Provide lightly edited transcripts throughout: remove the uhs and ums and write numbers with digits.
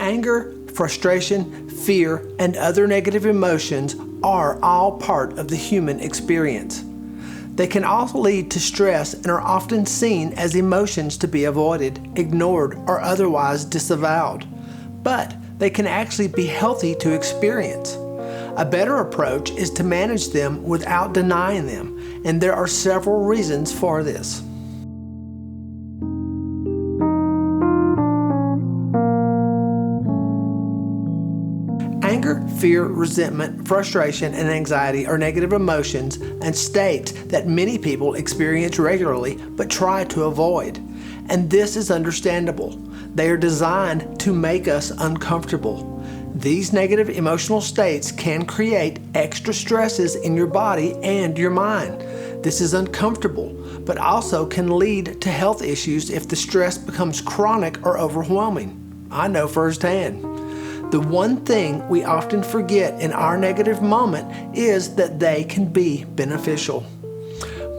Anger, frustration, fear, and other negative emotions are all part of the human experience. They can also lead to stress and are often seen as emotions to be avoided, ignored, or otherwise disavowed. But they can actually be healthy to experience. A better approach is to manage them without denying them, and there are several reasons for this. Anger, fear, resentment, frustration, and anxiety are negative emotions and states that many people experience regularly but try to avoid. And this is understandable. They are designed to make us uncomfortable. These negative emotional states can create extra stresses in your body and your mind. This is uncomfortable, but also can lead to health issues if the stress becomes chronic or overwhelming. I know firsthand. The one thing we often forget in our negative moment is that they can be beneficial.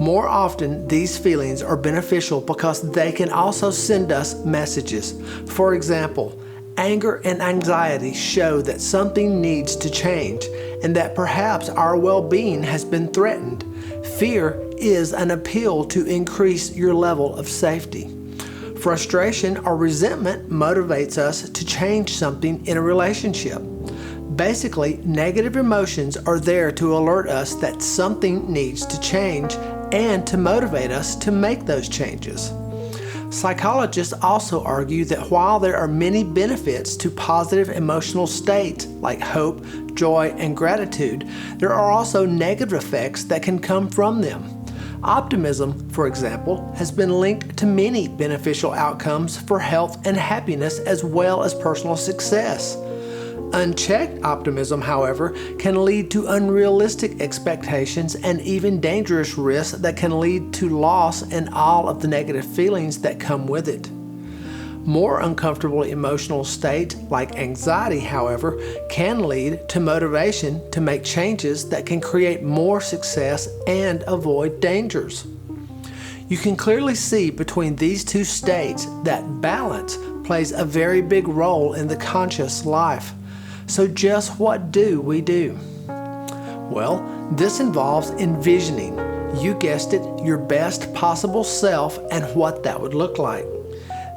More often, these feelings are beneficial because they can also send us messages. For example, anger and anxiety show that something needs to change and that perhaps our well-being has been threatened. Fear is an appeal to increase your level of safety. Frustration or resentment motivates us to change something in a relationship. Basically, negative emotions are there to alert us that something needs to change and to motivate us to make those changes. Psychologists also argue that while there are many benefits to positive emotional states like hope, joy, and gratitude, there are also negative effects that can come from them. Optimism, for example, has been linked to many beneficial outcomes for health and happiness as well as personal success. Unchecked optimism, however, can lead to unrealistic expectations and even dangerous risks that can lead to loss and all of the negative feelings that come with it. More uncomfortable emotional states like anxiety, however, can lead to motivation to make changes that can create more success and avoid dangers. You can clearly see between these two states that balance plays a very big role in the conscious life. So just what do we do? Well, this involves envisioning, you guessed it, your best possible self and what that would look like.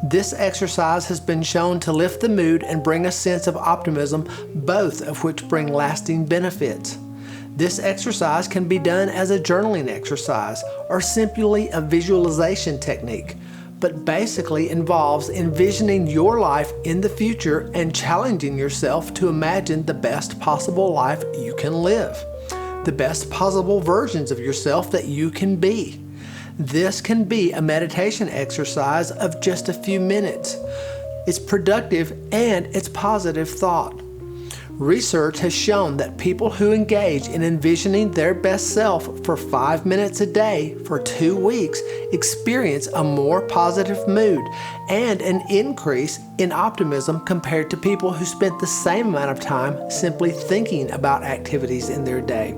This exercise has been shown to lift the mood and bring a sense of optimism, both of which bring lasting benefits. This exercise can be done as a journaling exercise or simply a visualization technique, but basically involves envisioning your life in the future and challenging yourself to imagine the best possible life you can live, the best possible versions of yourself that you can be. This can be a meditation exercise of just a few minutes. It's productive and it's positive thought. Research has shown that people who engage in envisioning their best self for 5 minutes a day for 2 weeks experience a more positive mood and an increase in optimism compared to people who spent the same amount of time simply thinking about activities in their day.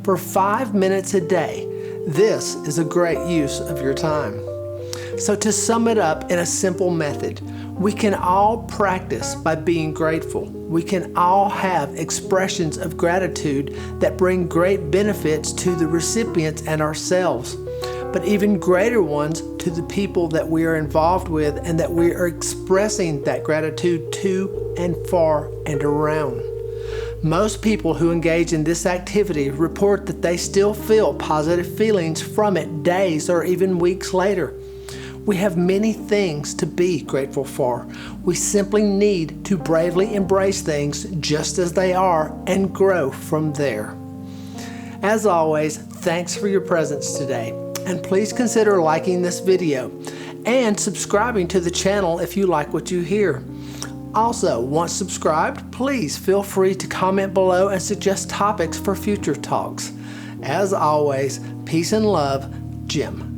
For 5 minutes a day, this is a great use of your time. So to sum it up in a simple method, we can all practice by being grateful. We can all have expressions of gratitude that bring great benefits to the recipients and ourselves, but even greater ones to the people that we are involved with and that we are expressing that gratitude to and for and around. Most people who engage in this activity report that they still feel positive feelings from it days or even weeks later. We have many things to be grateful for. We simply need to bravely embrace things just as they are and grow from there. As always, thanks for your presence today, and please consider liking this video and subscribing to the channel if you like what you hear. Also, once subscribed, please feel free to comment below and suggest topics for future talks. As always, peace and love, Jim.